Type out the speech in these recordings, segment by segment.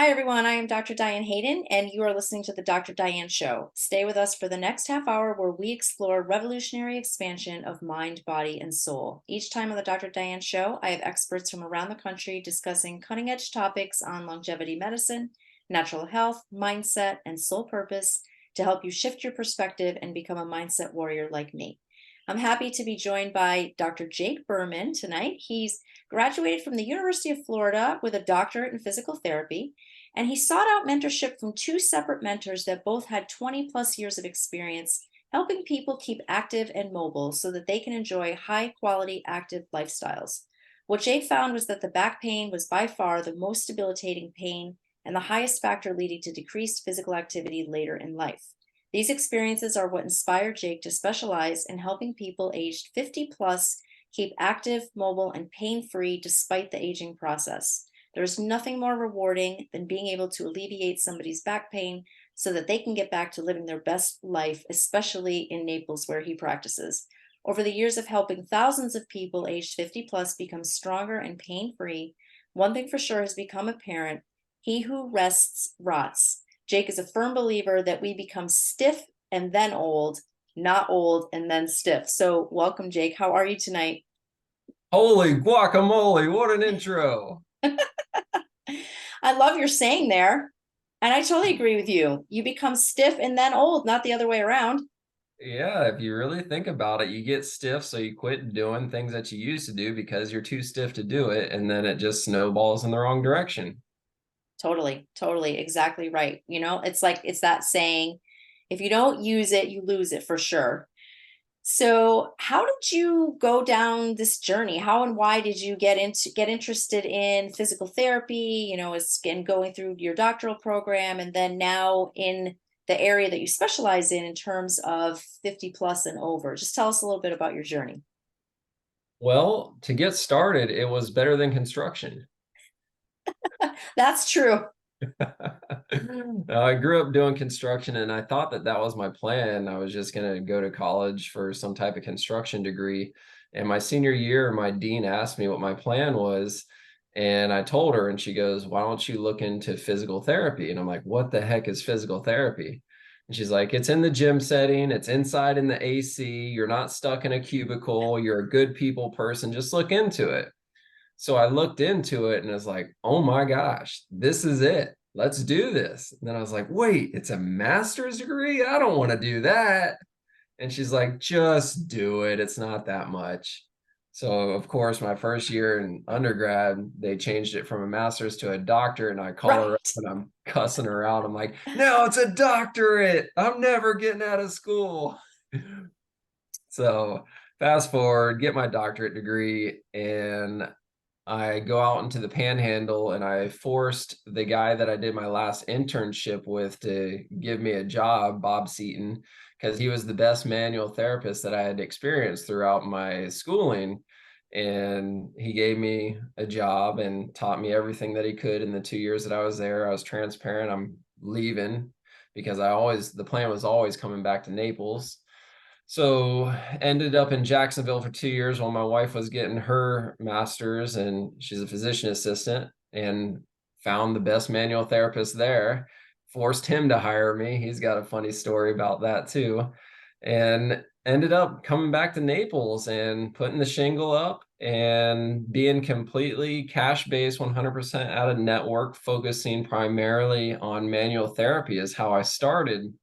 Hi, everyone. I am Dr. Diane Hayden, and you are listening to the Dr. Diane Show. Stay with us for the next half hour where we explore revolutionary expansion of mind, body, and soul. Each time on the Dr. Diane Show, I have experts from around the country discussing cutting edge topics on longevity medicine, natural health, mindset, and soul purpose to help you shift your perspective and become a mindset warrior like me. I'm happy to be joined by Dr. Jake Berman tonight. He's graduated from the University of Florida with a doctorate in physical therapy, and he sought out mentorship from two separate mentors that both had 20 plus years of experience helping people keep active and mobile so that they can enjoy high quality active lifestyles. What Jake found was that the back pain was by far the most debilitating pain and the highest factor leading to decreased physical activity later in life. These experiences are what inspired Jake to specialize in helping people aged 50 plus keep active, mobile, and pain free despite the aging process. There's nothing more rewarding than being able to alleviate somebody's back pain so that they can get back to living their best life, especially in Naples, where he practices. Over the years of helping thousands of people aged 50 plus become stronger and pain free, one thing for sure has become apparent: he who rests rots. Jake is a firm believer that we become stiff and then old, not old and then stiff. So, welcome, Jake. How are you tonight? Holy guacamole, what an intro. I love your saying there. And I totally agree with you. You become stiff and then old, not the other way around. Yeah, if you really think about it, you get stiff, so you quit doing things that you used to do because you're too stiff to do it, and then it just snowballs in the wrong direction. Totally, totally, exactly right. It's like it's that saying, if you don't use it, you lose it for sure. So, how did you go down this journey? How and why did you get interested in physical therapy? As in going through your doctoral program, and then now in the area that you specialize in terms of 50 plus and over. Just tell us a little bit about your journey. Well, to get started, it was better than construction. That's true. I grew up doing construction, and I thought that that was my plan. I was just going to go to college for some type of construction degree. And my senior year, my dean asked me what my plan was. And I told her, and she goes, "Why don't you look into physical therapy?" And I'm like, "What the heck is physical therapy?" And she's like, "It's in the gym setting, it's inside in the AC. You're not stuck in a cubicle. You're a good people person. Just look into it." So I looked into it and I was like, "Oh my gosh, this is it. Let's do this." And then I was like, "Wait, it's a master's degree? I don't want to do that." And she's like, "Just do it. It's not that much." So, of course, my first year in undergrad, they changed it from a master's to a doctor. And I call her up Right. and I'm cussing her out. I'm like, "No, it's a doctorate. I'm never getting out of school." So, fast forward, get my doctorate degree, and I go out into the panhandle and I forced the guy that I did my last internship with to give me a job, Bob Seaton, because he was the best manual therapist that I had experienced throughout my schooling. And he gave me a job and taught me everything that he could in the 2 years that I was there. I was transparent. I'm leaving because the plan was always coming back to Naples. So ended up in Jacksonville for 2 years while my wife was getting her master's, and she's a physician assistant, and found the best manual therapist there. Forced him to hire me. He's got a funny story about that too. And ended up coming back to Naples and putting the shingle up and being completely cash based, 100% out of network, focusing primarily on manual therapy is how I started.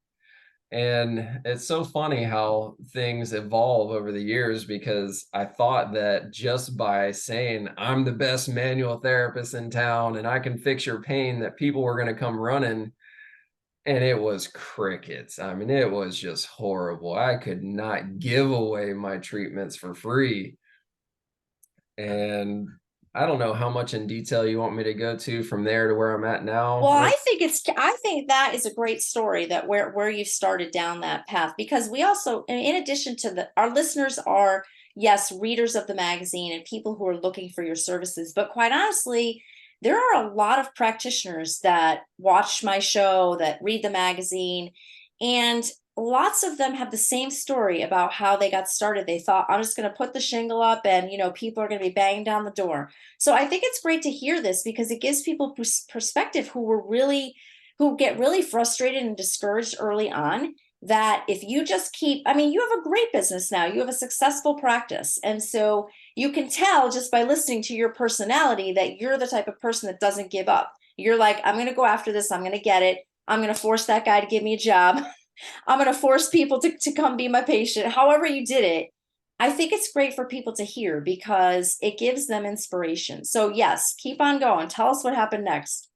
And it's so funny how things evolve over the years, because I thought that just by saying I'm the best manual therapist in town and I can fix your pain, that people were going to come running. And it was crickets. I mean, it was just horrible. I could not give away my treatments for free. And I don't know how much in detail you want me to go to from there to where I'm at Well, now. I think that is a great story, that where you started down that path, because we also, in addition to our listeners are, yes, readers of the magazine and people who are looking for your services, but quite honestly, there are a lot of practitioners that watch my show, that read the magazine, and lots of them have the same story about how they got started. They thought, I'm just going to put the shingle up and, people are going to be banging down the door. So I think it's great to hear this because it gives people perspective who get really frustrated and discouraged early on, that if you just keep, I mean, you have a great business now, you have a successful practice. And so you can tell just by listening to your personality that you're the type of person that doesn't give up. You're like, I'm going to go after this. I'm going to get it. I'm going to force that guy to give me a job. I'm going to force people to come be my patient. However, you did it. I think it's great for people to hear because it gives them inspiration. So, yes, keep on going. Tell us what happened next.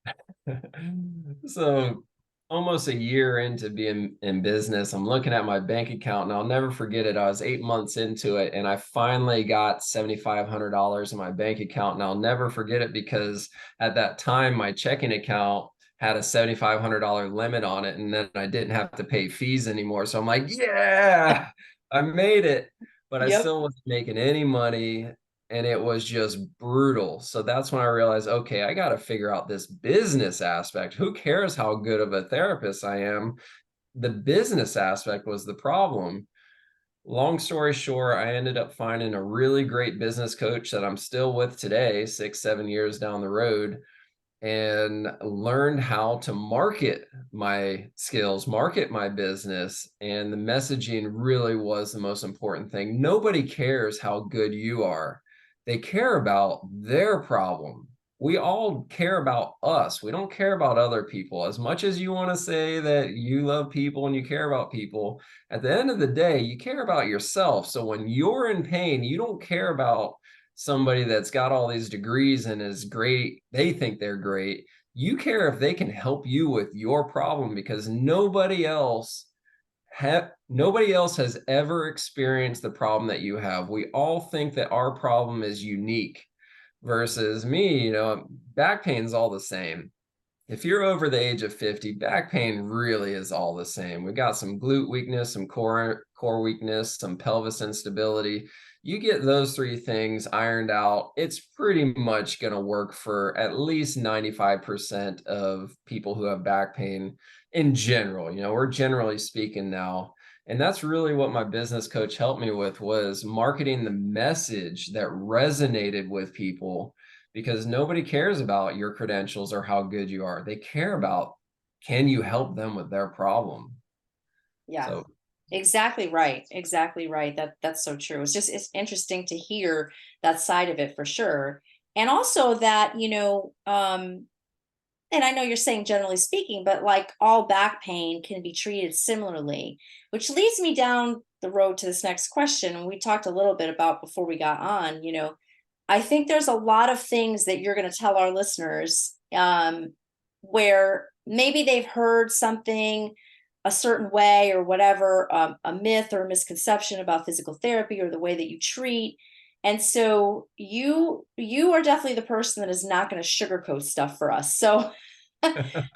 So almost a year into being in business, I'm looking at my bank account and I'll never forget it. I was 8 months into it and I finally got $7,500 in my bank account. And I'll never forget it because at that time, my checking account had a $7,500 limit on it. And then I didn't have to pay fees anymore. So I'm like, yeah, I made it. But I Yep. still wasn't making any money and it was just brutal. So that's when I realized, okay, I got to figure out this business aspect. Who cares how good of a therapist I am? The business aspect was the problem. Long story short, I ended up finding a really great business coach that I'm still with today, 6, 7 years down the road, and learned how to market my skills, market my business. And the messaging really was the most important thing. Nobody cares how good you are, they care about their problem. We all care about us. We don't care about other people. As much as you want to say that you love people and you care about people, at the end of the day, you care about yourself. So when you're in pain, you don't care about somebody that's got all these degrees and is great, they think they're great. You care if they can help you with your problem because nobody else has ever experienced the problem that you have. We all think that our problem is unique versus me, back pain's all the same. If you're over the age of 50, back pain really is all the same. We got some glute weakness, some core weakness, some pelvis instability. You get those three things ironed out, it's pretty much going to work for at least 95% of people who have back pain in general. We're generally speaking now. And that's really what my business coach helped me with was marketing the message that resonated with people because nobody cares about your credentials or how good you are. They care about can you help them with their problem? Yeah. So, Exactly right. Exactly right. That's so true. It's interesting to hear that side of it for sure. And also that, and I know you're saying generally speaking, but like all back pain can be treated similarly, which leads me down the road to this next question. And we talked a little bit about before we got on, I think there's a lot of things that you're going to tell our listeners where maybe they've heard something a certain way or whatever, a myth or a misconception about physical therapy or the way that you treat. And so you are definitely the person that is not going to sugarcoat stuff for us. So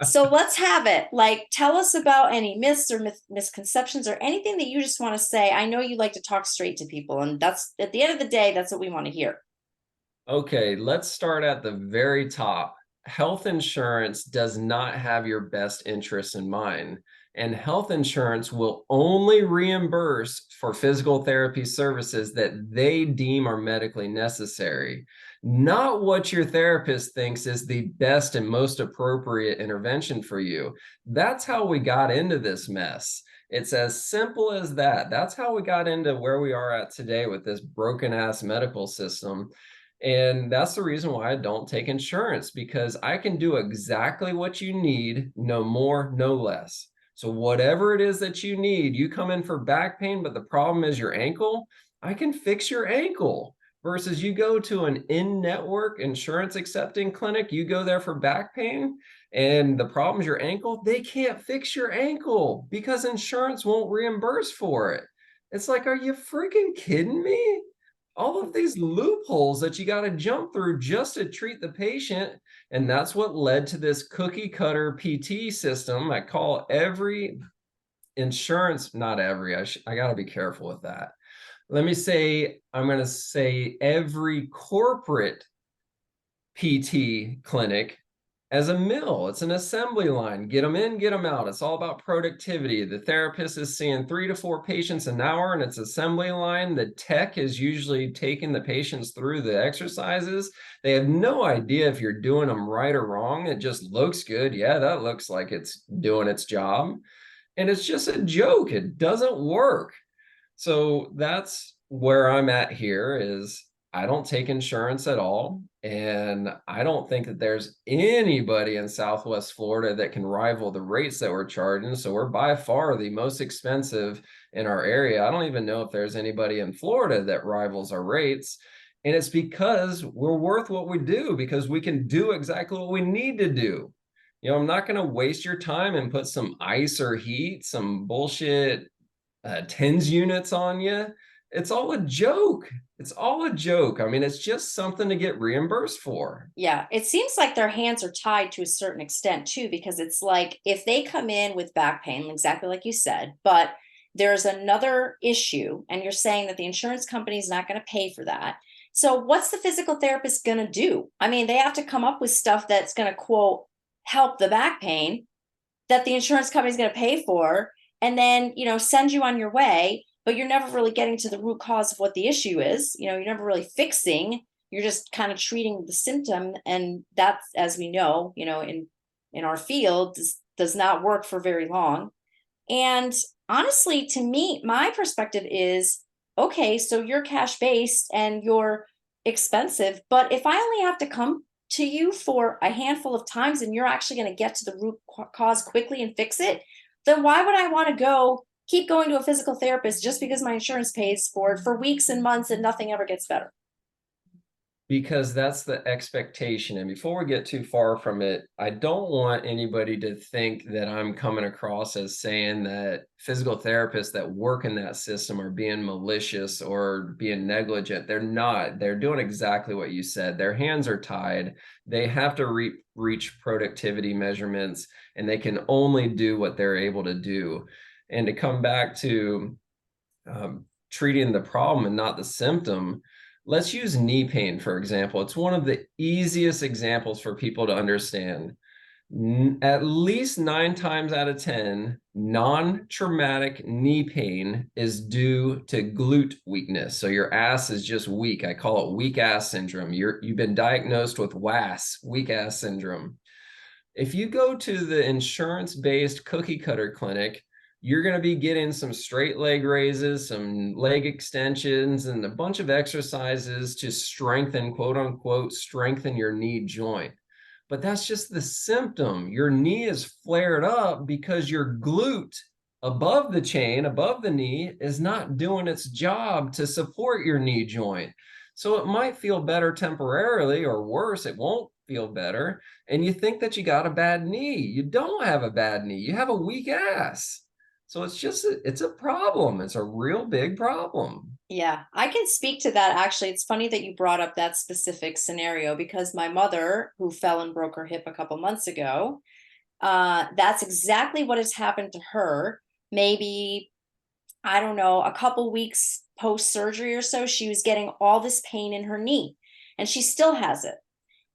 so let's have it. Like, tell us about any myths or misconceptions or anything that you just want to say. I know you like to talk straight to people, and that's at the end of the day, that's what we want to hear. okay, let's start at the very top. Health insurance does not have your best interests in mind, and health insurance will only reimburse for physical therapy services that they deem are medically necessary, not what your therapist thinks is the best and most appropriate intervention for you. That's how we got into this mess. It's as simple as that. That's how we got into where we are at today with this broken ass medical system. And that's the reason why I don't take insurance because I can do exactly what you need, no more, no less. So, whatever it is that you need, you come in for back pain, but the problem is your ankle, I can fix your ankle. Versus you go to an in network insurance accepting clinic, you go there for back pain, and the problem is your ankle, they can't fix your ankle because insurance won't reimburse for it. It's like, are you freaking kidding me? All of these loopholes that you got to jump through just to treat the patient. And that's what led to this cookie cutter PT system. I call every insurance, not every, I got to be careful with that. Let me say, I'm going to say every corporate PT clinic as a mill. It's an assembly line. Get them in, get them out. It's all about productivity. The therapist is seeing 3 to 4 patients an hour, and it's assembly line. The tech is usually taking the patients through the exercises. They have no idea if you're doing them right or wrong. It just looks good. Yeah, that looks like it's doing its job. And it's just a joke. It doesn't work. So that's where I'm at here is I don't take insurance at all. And I don't think that there's anybody in Southwest Florida that can rival the rates that we're charging. So we're by far the most expensive in our area. I don't even know if there's anybody in Florida that rivals our rates. And it's because we're worth what we do, because we can do exactly what we need to do. I'm not going to waste your time and put some ice or heat, some bullshit tens units on you. It's all a joke. It's all a joke. I mean, it's just something to get reimbursed for. Yeah, it seems like their hands are tied to a certain extent too, because it's like if they come in with back pain, exactly like you said, but there's another issue, and you're saying that the insurance company is not going to pay for that. So, what's the physical therapist going to do? I mean, they have to come up with stuff that's going to, quote, help the back pain that the insurance company is going to pay for, and then, send you on your way. But you're never really getting to the root cause of what the issue is. You're never really fixing, you're just kind of treating the symptom, and that's, as we know, in our field, does not work for very long. And honestly, to me, my perspective is, okay, so you're cash based and you're expensive, but if I only have to come to you for a handful of times and you're actually going to get to the root cause quickly and fix it, then why would I want to keep going to a physical therapist just because my insurance pays for it for weeks and months and nothing ever gets better? Because that's the expectation. And before we get too far from it, I don't want anybody to think that I'm coming across as saying that physical therapists that work in that system are being malicious or being negligent. They're not. They're doing exactly what you said. Their hands are tied. They have to reach productivity measurements, and they can only do what they're able to do. And to come back to treating the problem and not the symptom, let's use knee pain, for example. It's one of the easiest examples for people to understand. At least 9 times out of 10, non-traumatic knee pain is due to glute weakness. So your ass is just weak. I call it weak ass syndrome. You've been diagnosed with WAS, weak ass syndrome. If you go to the insurance-based cookie cutter clinic, you're going to be getting some straight leg raises, some leg extensions, and a bunch of exercises to strengthen, quote unquote, strengthen your knee joint. But that's just the symptom. Your knee is flared up because your glute above the chain, above the knee, is not doing its job to support your knee joint. So it might feel better temporarily, or worse, it won't feel better. And you think that you got a bad knee. You don't have a bad knee. You have a weak ass. So it's a problem. It's a real big problem. Yeah, I can speak to that. Actually, it's funny that you brought up that specific scenario because my mother, who fell and broke her hip a couple months ago, that's exactly what has happened to her. Maybe, I don't know, a couple weeks post surgery or so, she was getting all this pain in her knee, and she still has it.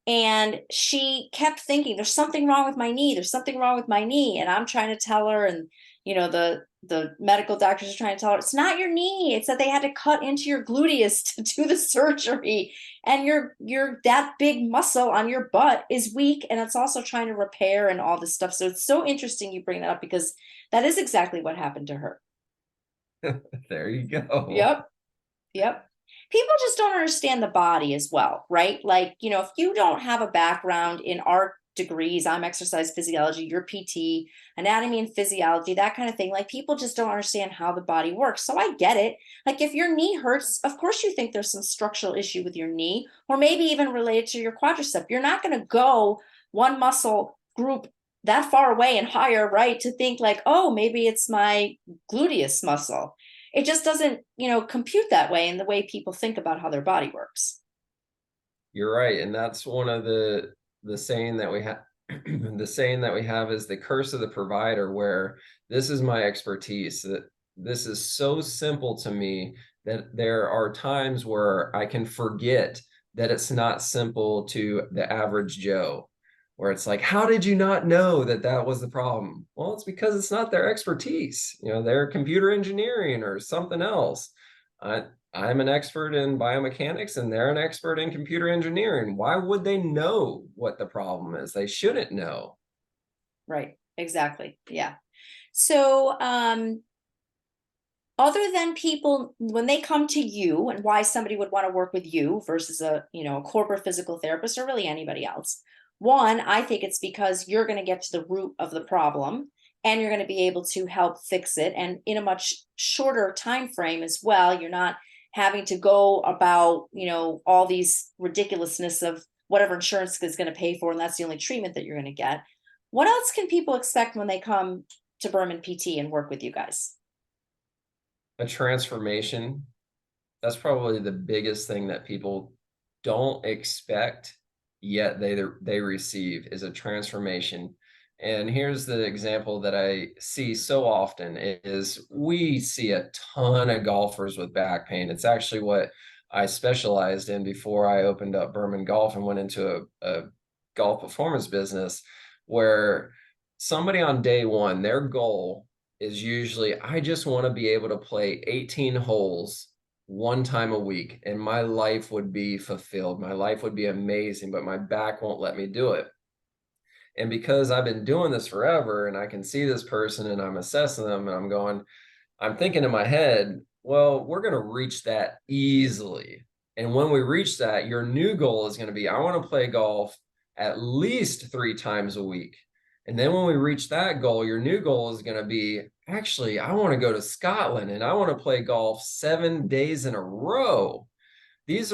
And she kept thinking, there's something wrong with my knee. There's something wrong with my knee. And I'm trying to tell her, and the medical doctors are trying to tell her, it's not your knee. It's that they had to cut into your gluteus to do the surgery. And your that big muscle on your butt is weak, and it's also trying to repair and all this stuff. So it's so interesting you bring that up because that is exactly what happened to her. There you go. Yep. Yep. People just don't understand the body as well, right? Like, if you don't have a background in our degrees, I'm exercise physiology, you're PT, anatomy and physiology, that kind of thing. Like, people just don't understand how the body works. So I get it. Like, if your knee hurts, of course you think there's some structural issue with your knee, or maybe even related to your quadricep. You're not going to go one muscle group that far away and higher, right? To think like, oh, maybe it's my gluteus muscle. It just doesn't, compute that way in the way people think about how their body works. You're right. And that's one of the saying that we have. The saying that we have is the curse of the provider, where this is my expertise. That this is so simple to me that there are times where I can forget that it's not simple to the average Joe. where it's like, how did you not know that that was the problem? Well, it's because it's not their expertise. They're computer engineering or something else. I, I'm an expert in biomechanics and they're an expert in computer engineering. Why would they know what the problem is? They shouldn't know. Right. Exactly. Yeah. So, other than people when they come to you, and why somebody would want to work with you versus a corporate physical therapist or really anybody else, one, I think it's because you're going to get to the root of the problem, and you're going to be able to help fix it, and in a much shorter time frame as well. You're not having to go about all these ridiculousness of whatever insurance is going to pay for, and that's the only treatment that you're going to get. What else can people expect when they come to Berman PT and work with you guys? A transformation, that's probably the biggest thing that people don't expect, yet they receive, is a transformation. And here's the example that I see so often is we see a ton of golfers with back pain. It's actually what I specialized in before I opened up Berman Golf and went into a golf performance business, where somebody on day one, their goal is usually, I just want to be able to play 18 holes one time a week and my life would be fulfilled. My life would be amazing, but my back won't let me do it. And because I've been doing this forever and I can see this person and I'm assessing them and I'm thinking in my head, well, we're going to reach that easily. And when we reach that, your new goal is going to be, I want to play golf at least 3 times a week. And then when we reach that goal, your new goal is going to be, actually, I want to go to Scotland and I want to play golf 7 days in a row. This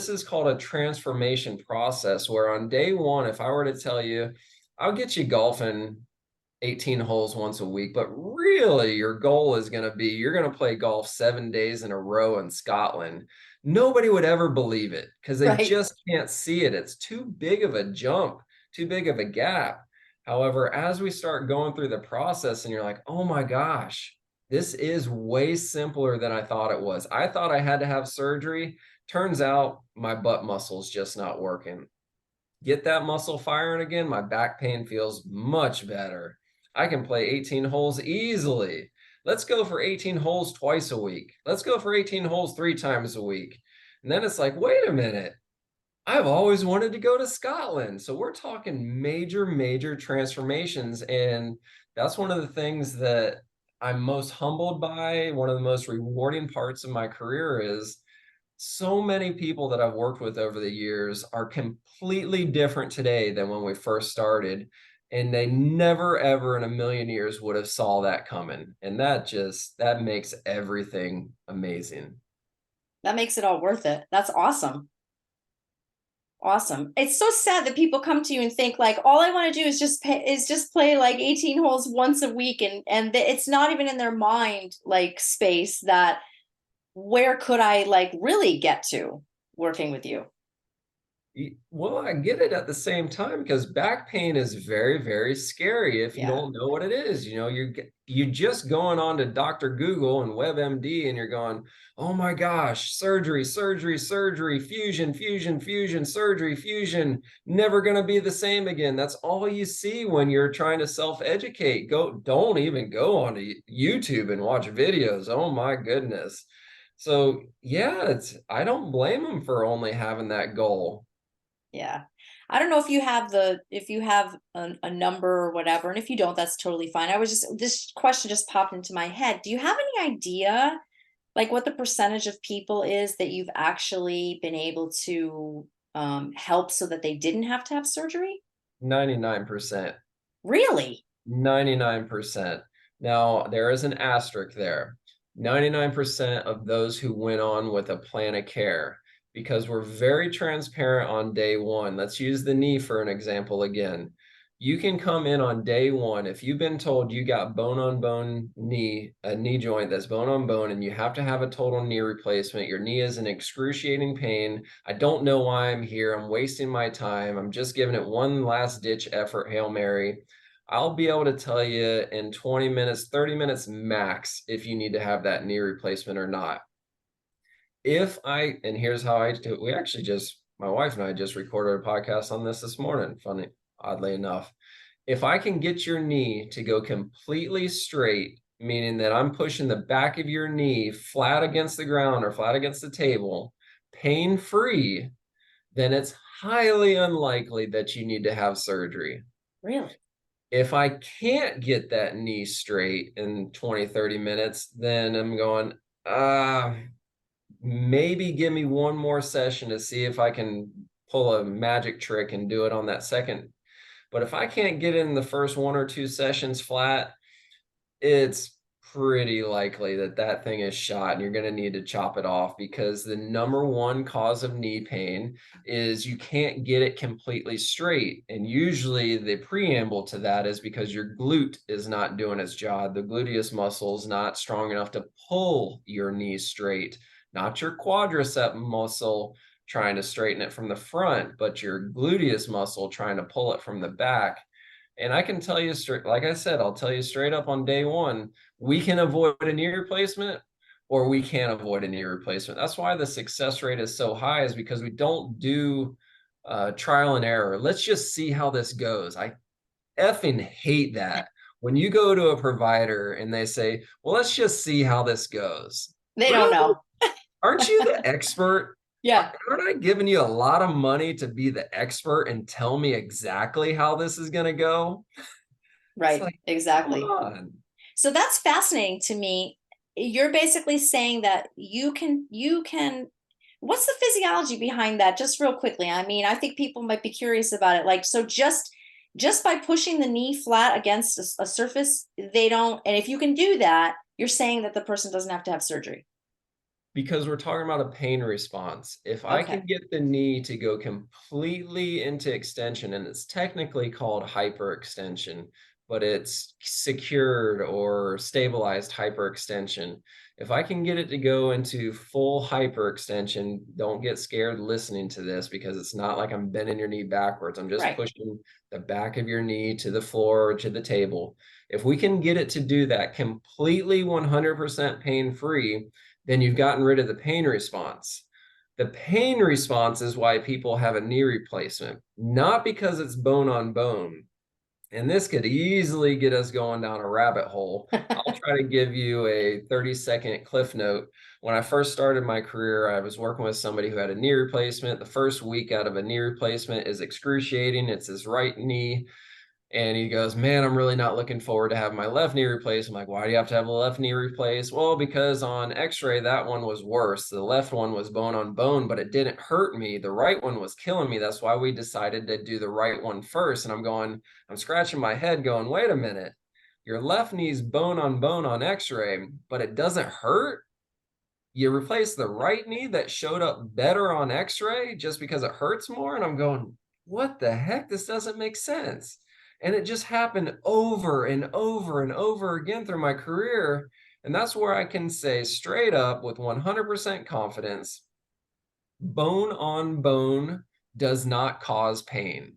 is called a transformation process, where on day one, if I were to tell you, I'll get you golfing 18 holes once a week, but really your goal is going to be, you're going to play golf 7 days in a row in Scotland. Nobody would ever believe it because they Right. just can't see it. It's too big of a jump, too big of a gap. However, as we start going through the process and you're like, oh my gosh, this is way simpler than I thought it was. I thought I had to have surgery. Turns out my butt muscle's just not working. Get that muscle firing again, my back pain feels much better. I can play 18 holes easily. Let's go for 18 holes twice a week. Let's go for 18 holes 3 times a week. And then it's like, wait a minute, I've always wanted to go to Scotland. So we're talking major, major transformations. And that's one of the things that I'm most humbled by. One of the most rewarding parts of my career is so many people that I've worked with over the years are completely different today than when we first started. And they never, ever in a million years would have saw that coming. And that makes everything amazing. That makes it all worth it. That's awesome. Awesome. It's so sad that people come to you and think like all I want to do is just play like 18 holes once a week, and it's not even in their mind like space that where could I like really get to working with you? Well, I get it at the same time, because back pain is very, very scary if you Yeah. don't know what it is. You just going on to Dr. Google and WebMD and you're going, oh my gosh, surgery, surgery, surgery, fusion, fusion, fusion, surgery, fusion, never going to be the same again. That's all you see when you're trying to self-educate. Don't even go on to YouTube and watch videos. Oh my goodness. So yeah, I don't blame them for only having that goal. Yeah. I don't know if you have a number or whatever, and if you don't, that's totally fine. This question just popped into my head. Do you have any idea like what the percentage of people is that you've actually been able to help so that they didn't have to have surgery? 99%. Really? 99%. Now, there is an asterisk there. 99% of those who went on with a plan of care, because we're very transparent on day one. Let's use the knee for an example again. You can come in on day one. If you've been told you got bone on bone knee, a knee joint that's bone on bone, and you have to have a total knee replacement, your knee is in excruciating pain. I don't know why I'm here. I'm wasting my time. I'm just giving it one last ditch effort, Hail Mary. I'll be able to tell you in 20 minutes, 30 minutes max if you need to have that knee replacement or not. And here's how I do it. My wife and I just recorded a podcast on this morning. Funny. oddly enough. If I can get your knee to go completely straight, meaning that I'm pushing the back of your knee flat against the ground or flat against the table, pain-free, then it's highly unlikely that you need to have surgery. Really? If I can't get that knee straight in 20, 30 minutes, then I'm going, maybe give me one more session to see if I can pull a magic trick and do it on that second. But if I can't get in the first one or two sessions flat, it's pretty likely that that thing is shot and you're going to need to chop it off, because the number one cause of knee pain is you can't get it completely straight. And usually the preamble to that is because your glute is not doing its job. The gluteus muscle is not strong enough to pull your knee straight, not your quadricep muscle trying to straighten it from the front, but your gluteus muscle trying to pull it from the back. And I can tell you straight, like I said, I'll tell you straight up on day one, we can avoid a knee replacement or we can't avoid a knee replacement. That's why the success rate is so high, is because we don't do trial and error. Let's just see how this goes. I effing hate that. When you go to a provider and they say, well, let's just see how this goes. They don't Really? know. Aren't you the expert? Yeah. Aren't I giving you a lot of money to be the expert and tell me exactly how this is going to go? It's Right. like, come Exactly. on. So that's fascinating to me. You're basically saying that what's the physiology behind that? Just real quickly. I mean, I think people might be curious about it. Like, so just by pushing the knee flat against a surface, they don't, and if you can do that, you're saying that the person doesn't have to have surgery. Because we're talking about a pain response. If I can Okay. get the knee to go completely into extension, and it's technically called hyperextension, but it's secured or stabilized hyperextension. If I can get it to go into full hyperextension, don't get scared listening to this, because it's not like I'm bending your knee backwards. I'm just Right. pushing the back of your knee to the floor or to the table. If we can get it to do that completely 100% pain-free, then you've gotten rid of the pain response. The pain response is why people have a knee replacement, not because it's bone on bone. And this could easily get us going down a rabbit hole. I'll try to give you a 30-second cliff note. When I first started my career, I was working with somebody who had a knee replacement. The first week out of a knee replacement is excruciating. It's his right knee. And he goes, man, I'm really not looking forward to having my left knee replaced. I'm like, why do you have to have a left knee replaced? Well, because on x-ray, that one was worse. The left one was bone on bone, but it didn't hurt me. The right one was killing me. That's why we decided to do the right one first. And I'm scratching my head going, wait a minute. Your left knee's bone on x-ray, but it doesn't hurt? You replace the right knee that showed up better on x-ray just because it hurts more? And I'm going, what the heck? This doesn't make sense. And it just happened over and over and over again through my career. And that's where I can say straight up with 100% confidence, bone on bone does not cause pain.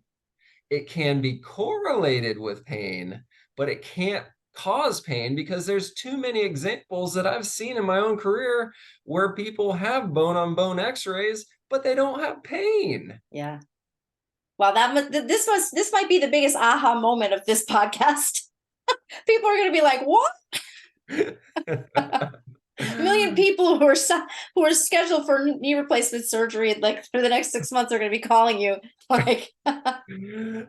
It can be correlated with pain, but it can't cause pain, because there's too many examples that I've seen in my own career where people have bone on bone x-rays, but they don't have pain. Yeah. Wow, this might be the biggest aha moment of this podcast. People are going to be like, "What?" A million people who are scheduled for knee replacement surgery like for the next 6 months are going to be calling you like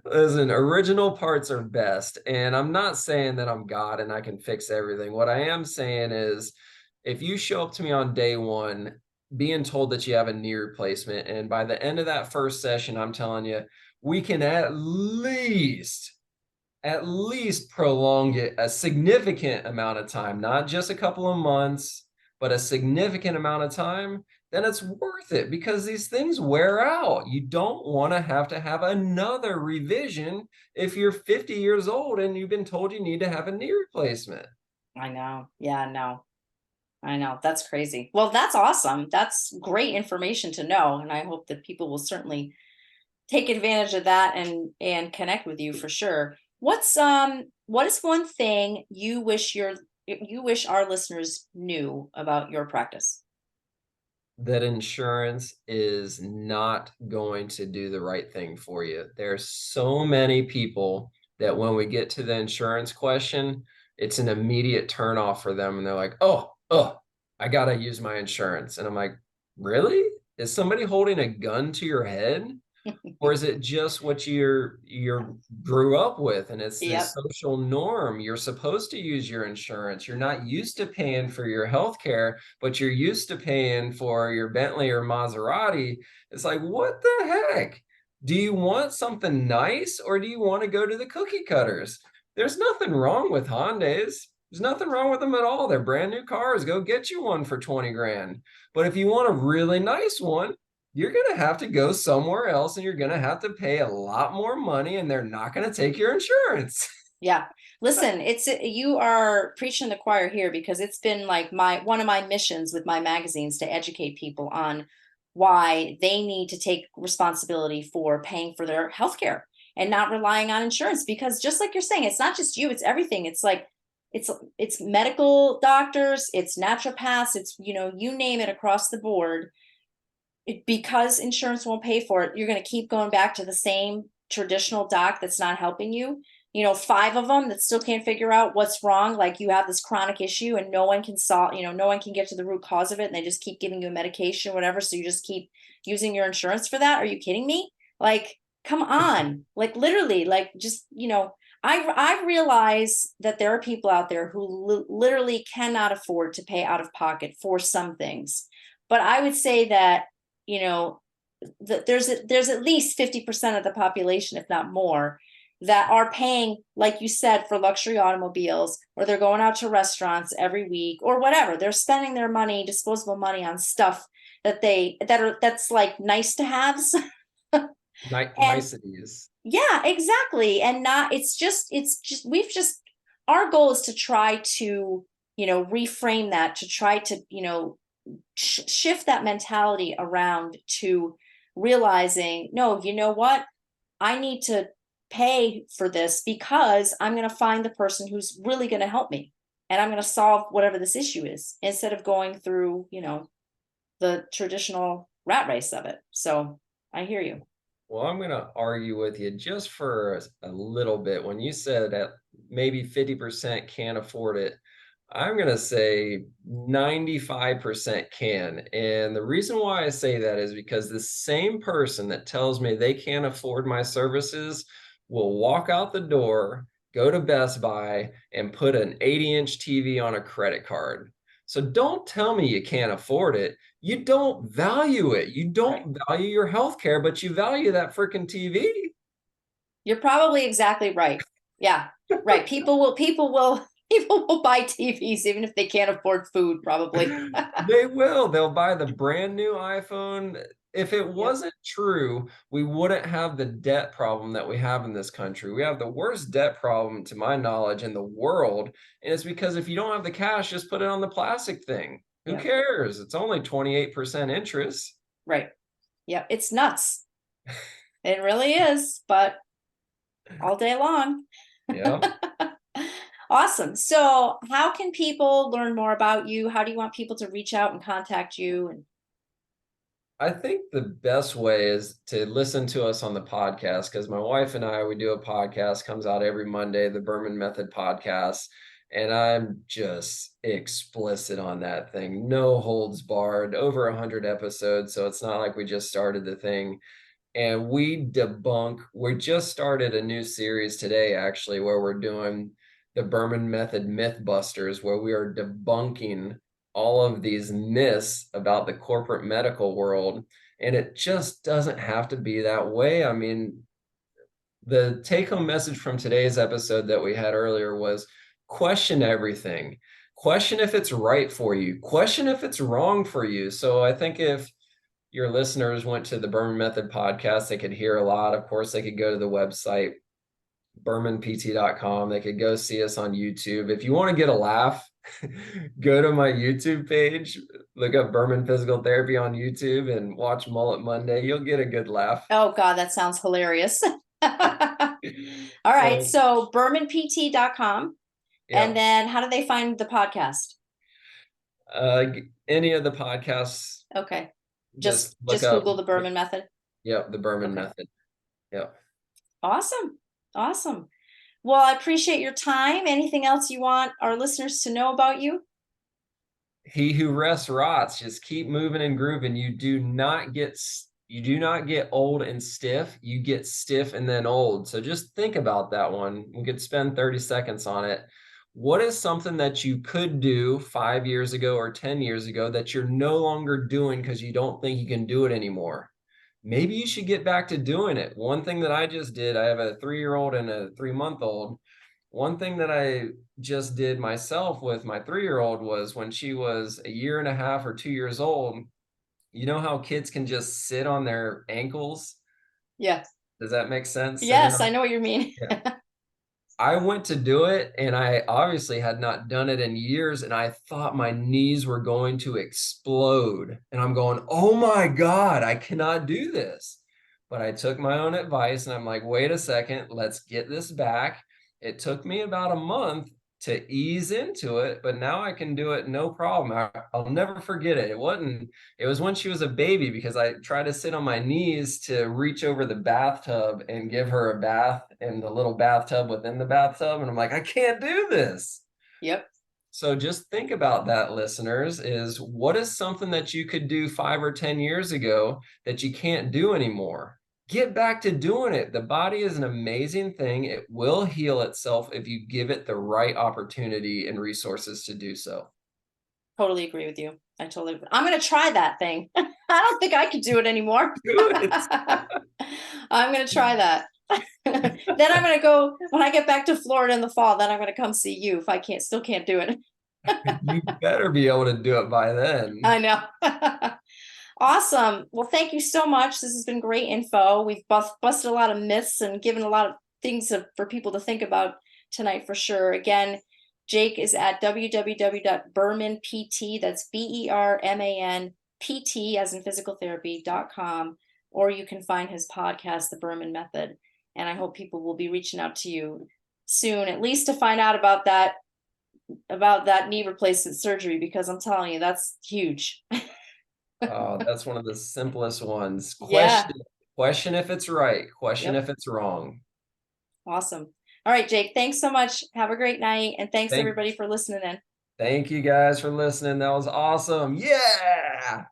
Listen, original parts are best. And I'm not saying that I'm God and I can fix everything. What I am saying is, if you show up to me on day one being told that you have a knee replacement, and by the end of that first session, I'm telling you, we can at least prolong it a significant amount of time, not just a couple of months, but a significant amount of time, then it's worth it, because these things wear out. You don't want to have another revision if you're 50 years old and you've been told you need to have a knee replacement. I know. Yeah, no. I know. That's crazy. Well, that's awesome. That's great information to know, and I hope that people will certainly take advantage of that and connect with you for sure. What is one thing you wish our listeners knew about your practice? that insurance is not going to do the right thing for you. There's so many people that when we get to the insurance question, it's an immediate turn off for them. And they're like, oh, I got to use my insurance. And I'm like, really? Is somebody holding a gun to your head? Or is it just what you're grew up with and it's this Yep. social norm? You're supposed to use your insurance. You're not used to paying for your health care, but you're used to paying for your Bentley or Maserati. It's like, what the heck? Do you want something nice or do you want to go to the cookie cutters? There's nothing wrong with Hondas. There's nothing wrong with them at all. They're brand new cars. Go get you one for 20 grand. But if you want a really nice one, you're going to have to go somewhere else and you're going to have to pay a lot more money and they're not going to take your insurance. Yeah. Listen, it's you are preaching the choir here because it's been like one of my missions with my magazines to educate people on why they need to take responsibility for paying for their healthcare and not relying on insurance because just like you're saying, it's not just you, it's everything. It's like it's it's medical doctors, it's naturopaths, it's you name it across the board. Because insurance won't pay for it, you're going to keep going back to the same traditional doc that's not helping you. Five of them that still can't figure out what's wrong. Like you have this chronic issue and no one can solve, no one can get to the root cause of it. And they just keep giving you a medication or whatever. So you just keep using your insurance for that. Are you kidding me? Like, come on. Like literally, like just, I realize that there are people out there who literally cannot afford to pay out of pocket for some things. But I would say that there's at least 50% of the population, if not more, that are paying, like you said, for luxury automobiles, or they're going out to restaurants every week or whatever. They're spending their money, disposable money, on stuff that's like nice to haves. And Niceties. yeah, exactly. And not it's just our goal is to try to reframe that, to try to shift that mentality around to realizing, no, you know what? I need to pay for this because I'm going to find the person who's really going to help me and I'm going to solve whatever this issue is instead of going through, the traditional rat race of it. So I hear you. Well, I'm going to argue with you just for a little bit. When you said that maybe 50% can't afford it, I'm going to say 95% can. And the reason why I say that is because the same person that tells me they can't afford my services will walk out the door, go to Best Buy, and put an 80-inch TV on a credit card. So don't tell me you can't afford it. You don't value it. You Right. don't value your health care, but you value that freaking TV. You're probably exactly right. Yeah. Right. People will buy TVs even if they can't afford food, probably. They will. They'll buy the brand new iPhone. If it Yep. wasn't true, we wouldn't have the debt problem that we have in this country. We have the worst debt problem, to my knowledge, in the world. And it's because if you don't have the cash, just put it on the plastic thing. Who Yep. cares? It's only 28% interest. Right. Yep. It's nuts. It really is, but all day long. Yeah. Awesome. So, how can people learn more about you? How do you want people to reach out and contact you? And I think the best way is to listen to us on the podcast because my wife and I, we do a podcast, comes out every Monday, the Berman Method podcast. And I'm just explicit on that thing. No holds barred, over 100 episodes. So it's not like we just started the thing. And we just started a new series today, actually, where we're doing the Berman Method Mythbusters, where we are debunking all of these myths about the corporate medical world. And it just doesn't have to be that way. I mean, the take home message from today's episode that we had earlier was question everything. Question if it's right for you, question if it's wrong for you. So I think if your listeners went to the Berman Method podcast, they could hear a lot. Of course, they could go to the website, bermanpt.com. They could go see us on YouTube. If you want to get a laugh, go to my YouTube page, look up Berman Physical Therapy on YouTube and watch Mullet Monday. You'll get a good laugh. oh God, that sounds hilarious. All right. So, So bermanpt.com. And yeah. then how do they find the podcast? Any of the podcasts, Okay. just look Just up. Google the Berman method. Yep, the Berman Okay. method. Yep. Awesome. Awesome. Well, I appreciate your time. Anything else you want our listeners to know about you? He who rests rots. Just keep moving and grooving. You do not get old and stiff. You get stiff and then old. So just think about that one. We could spend 30 seconds on it. What is something that you could do 5 years ago or 10 years ago that you're no longer doing because you don't think you can do it anymore? Maybe you should get back to doing it. One thing that I just did, I have a 3-year-old and a 3-month old. One thing that I just did myself with my 3-year-old was when she was a year and a half or 2 years old, you know how kids can just sit on their ankles? Yes. Does that make sense? Sitting Yes, I on, know what you mean. yeah. I went to do it and I obviously had not done it in years and I thought my knees were going to explode. And I'm going, oh my God, I cannot do this. But I took my own advice and I'm like, wait a second, let's get this back. It took me about a month to ease into it, but now I can do it no problem. I'll never forget it. It was when she was a baby because I tried to sit on my knees to reach over the bathtub and give her a bath in the little bathtub within the bathtub. And I'm like, I can't do this. Yep. So just think about that, listeners, is what is something that you could do 5 or 10 years ago that you can't do anymore? Get back to doing it. The body is an amazing thing. It will heal itself if you give it the right opportunity and resources to do so. Totally agree with you. I'm going to try that thing. I don't think I could do it anymore. Do it. I'm going to try that. Then I'm going to go when I get back to Florida in the fall, then I'm going to come see you if I still can't do it. You better be able to do it by then. I know. Awesome. Well, thank you so much. This has been great info. We've busted a lot of myths and given a lot of things for people to think about tonight for sure. Again, Jake is at www.bermanpt, that's BERMANPT as in physical therapy.com, or you can find his podcast, The Berman Method. And I hope people will be reaching out to you soon, at least to find out about that knee replacement surgery, because I'm telling you, that's huge. Oh, that's one of the simplest ones. Yeah. Question if it's right. Question Yep. if it's wrong. Awesome. All right, Jake, thanks so much. Have a great night. And thanks Thank everybody for listening in. Thank you guys for listening. That was awesome. Yeah.